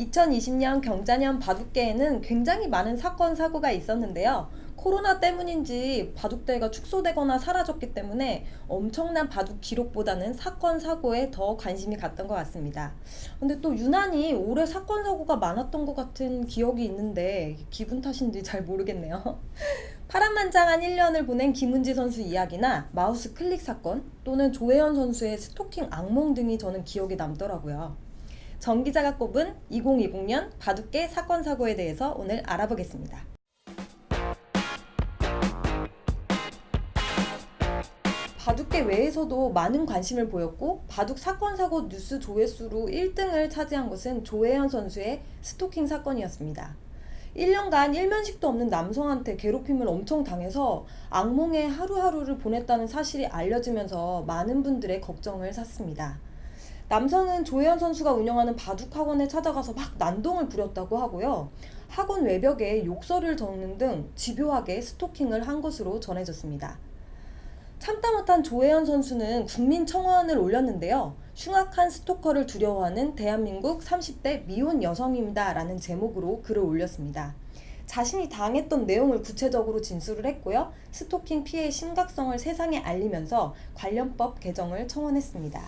2020년 경자년 바둑계에는 굉장히 많은 사건, 사고가 있었는데요. 코로나 때문인지 바둑대회가 축소되거나 사라졌기 때문에 엄청난 바둑 기록보다는 사건, 사고에 더 관심이 갔던 것 같습니다. 근데 또 유난히 올해 사건, 사고가 많았던 것 같은 기억이 있는데 기분 탓인지 잘 모르겠네요. 파란만장한 1년을 보낸 김은지 선수 이야기나 마우스 클릭 사건 또는 조혜연 선수의 스토킹 악몽 등이 저는 기억에 남더라고요. 정 기자가 꼽은 2020년 바둑계 사건 사고에 대해서 오늘 알아보겠습니다. 바둑계 외에서도 많은 관심을 보였고 바둑 사건 사고 뉴스 조회수로 1등을 차지한 것은 조혜연 선수의 스토킹 사건이었습니다. 1년간 일면식도 없는 남성한테 괴롭힘을 엄청 당해서 악몽의 하루하루를 보냈다는 사실이 알려지면서 많은 분들의 걱정을 샀습니다. 남성은 조혜연 선수가 운영하는 바둑 학원에 찾아가서 막 난동을 부렸다고 하고요. 학원 외벽에 욕설을 적는 등 집요하게 스토킹을 한 것으로 전해졌습니다. 참다 못한 조혜연 선수는 국민청원을 올렸는데요. 흉악한 스토커를 두려워하는 대한민국 30대 미혼 여성입니다 라는 제목으로 글을 올렸습니다. 자신이 당했던 내용을 구체적으로 진술을 했고요. 스토킹 피해의 심각성을 세상에 알리면서 관련법 개정을 청원했습니다.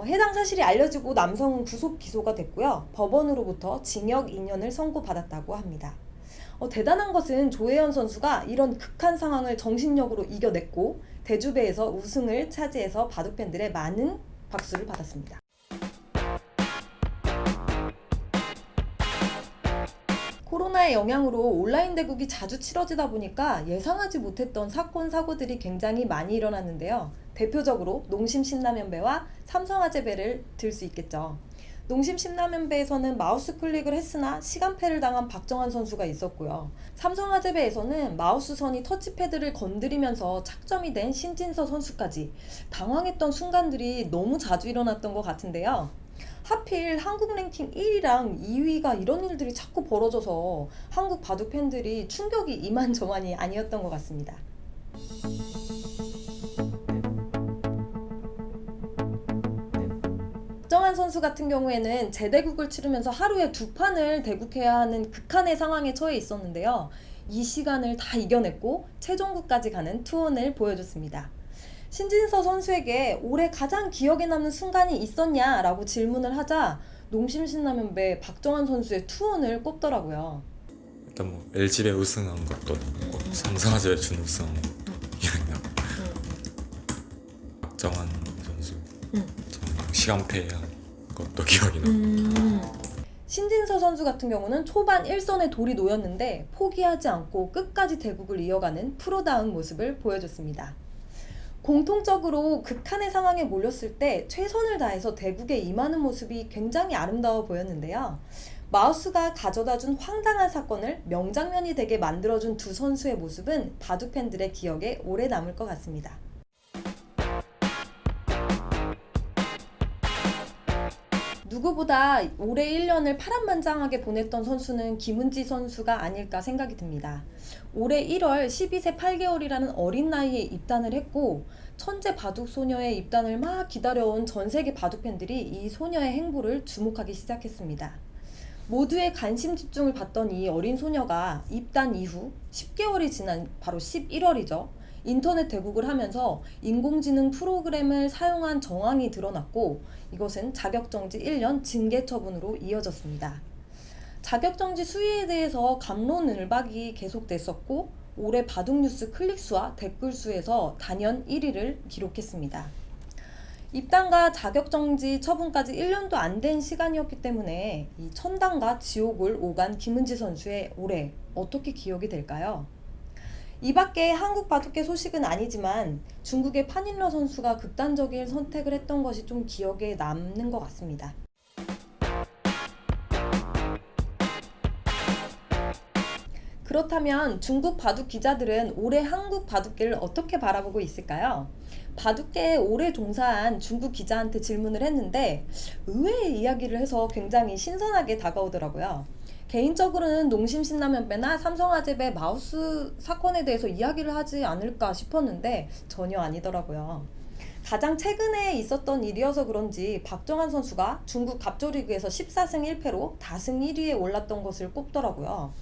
해당 사실이 알려지고 남성은 구속 기소가 됐고요. 법원으로부터 징역 2년을 선고받았다고 합니다. 대단한 것은 조혜연 선수가 이런 극한 상황을 정신력으로 이겨냈고 대주배에서 우승을 차지해서 바둑팬들의 많은 박수를 받았습니다. 코로나의 영향으로 온라인 대국이 자주 치러지다 보니까 예상하지 못했던 사건, 사고들이 굉장히 많이 일어났는데요. 대표적으로 농심 신라면배와 삼성화재배를 들 수 있겠죠. 농심 신라면배에서는 마우스 클릭을 했으나 시간패를 당한 박정환 선수가 있었고요. 삼성화재배에서는 마우스 선이 터치패드를 건드리면서 착점이 된 신진서 선수까지 당황했던 순간들이 너무 자주 일어났던 것 같은데요. 하필 한국 랭킹 1위랑 2위가 이런 일들이 자꾸 벌어져서 한국 바둑 팬들이 충격이 이만저만이 아니었던 것 같습니다. 박정환 선수 같은 경우에는 재대국을 치르면서 하루에 2판을 대국해야 하는 극한의 상황에 처해 있었는데요. 이 시간을 다 이겨냈고 최종국까지 가는 투혼을 보여줬습니다. 신진서 선수에게 올해 가장 기억에 남는 순간이 있었냐라고 질문을 하자 농심 신라면배 박정환 선수의 투혼을 꼽더라고요. 일단 뭐 LG배 우승한 것도 있고 삼성화재 준우승한 것도 기억이 나고 박정환 선수 시간패한 것도 기억이 나고 신진서 선수 같은 경우는 초반 1선에 돌이 놓였는데 포기하지 않고 끝까지 대국을 이어가는 프로다운 모습을 보여줬습니다. 공통적으로 극한의 상황에 몰렸을 때 최선을 다해서 대국에 임하는 모습이 굉장히 아름다워 보였는데요. 마우스가 가져다준 황당한 사건을 명장면이 되게 만들어준 두 선수의 모습은 바둑 팬들의 기억에 오래 남을 것 같습니다. 누구보다 올해 1년을 파란만장하게 보냈던 선수는 김은지 선수가 아닐까 생각이 듭니다. 올해 1월 12세 8개월이라는 어린 나이에 입단을 했고 천재 바둑 소녀의 입단을 막 기다려온 전 세계 바둑 팬들이 이 소녀의 행보를 주목하기 시작했습니다. 모두의 관심 집중을 받던 이 어린 소녀가 입단 이후 10개월이 지난 바로 11월이죠. 인터넷 대국을 하면서 인공지능 프로그램을 사용한 정황이 드러났고 이것은 자격정지 1년 징계 처분으로 이어졌습니다. 자격정지 수위에 대해서 갑론을박이 계속됐었고 올해 바둑뉴스 클릭수와 댓글수에서 단연 1위를 기록했습니다. 입단과 자격정지 처분까지 1년도 안 된 시간이었기 때문에 이 천당과 지옥을 오간 김은지 선수의 올해 어떻게 기억이 될까요? 이 밖에 한국 바둑계 소식은 아니지만 중국의 판일러 선수가 극단적인 선택을 했던 것이 좀 기억에 남는 것 같습니다. 그렇다면 중국 바둑 기자들은 올해 한국 바둑계를 어떻게 바라보고 있을까요? 바둑계에 오래 종사한 중국 기자한테 질문을 했는데 의외의 이야기를 해서 굉장히 신선하게 다가오더라고요. 개인적으로는 농심 신라면배나 삼성화재배 마우스 사건에 대해서 이야기를 하지 않을까 싶었는데 전혀 아니더라고요. 가장 최근에 있었던 일이어서 그런지 박정환 선수가 중국 갑조리그에서 14승 1패로 다승 1위에 올랐던 것을 꼽더라고요.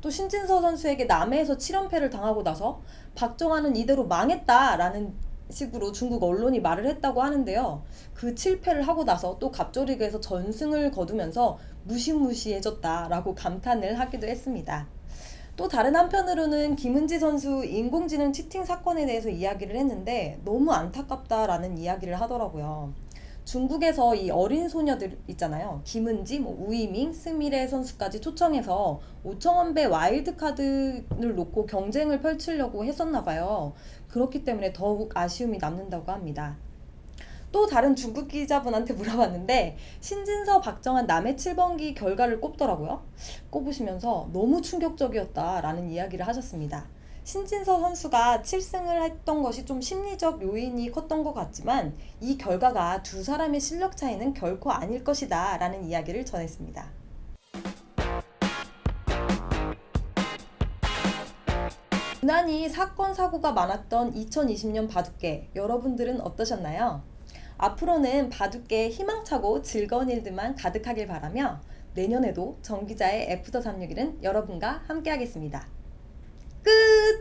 또 신진서 선수에게 남해에서 7연패를 당하고 나서 박정환은 이대로 망했다라는 식으로 중국 언론이 말을 했다고 하는데요. 그 7패를 하고 나서 또 갑조리그에서 전승을 거두면서 무시무시해졌다라고 감탄을 하기도 했습니다. 또 다른 한편으로는 김은지 선수 인공지능 치팅 사건에 대해서 이야기를 했는데 너무 안타깝다라는 이야기를 하더라고요. 중국에서 이 어린 소녀들 있잖아요. 김은지, 우이밍, 스미레 선수까지 초청해서 5천원 배 와일드카드를 놓고 경쟁을 펼치려고 했었나 봐요. 그렇기 때문에 더욱 아쉬움이 남는다고 합니다. 또 다른 중국 기자분한테 물어봤는데 신진서 박정환 남해 7번기 결과를 꼽더라고요. 꼽으시면서 너무 충격적이었다라는 이야기를 하셨습니다. 신진서 선수가 7승을 했던 것이 좀 심리적 요인이 컸던 것 같지만 이 결과가 두 사람의 실력 차이는 결코 아닐 것이다 라는 이야기를 전했습니다. 유난히 사건 사고가 많았던 2020년 바둑계 여러분들은 어떠셨나요? 앞으로는 바둑계에 희망차고 즐거운 일들만 가득하길 바라며 내년에도 정 기자의 애프터 361은 여러분과 함께하겠습니다. 끝!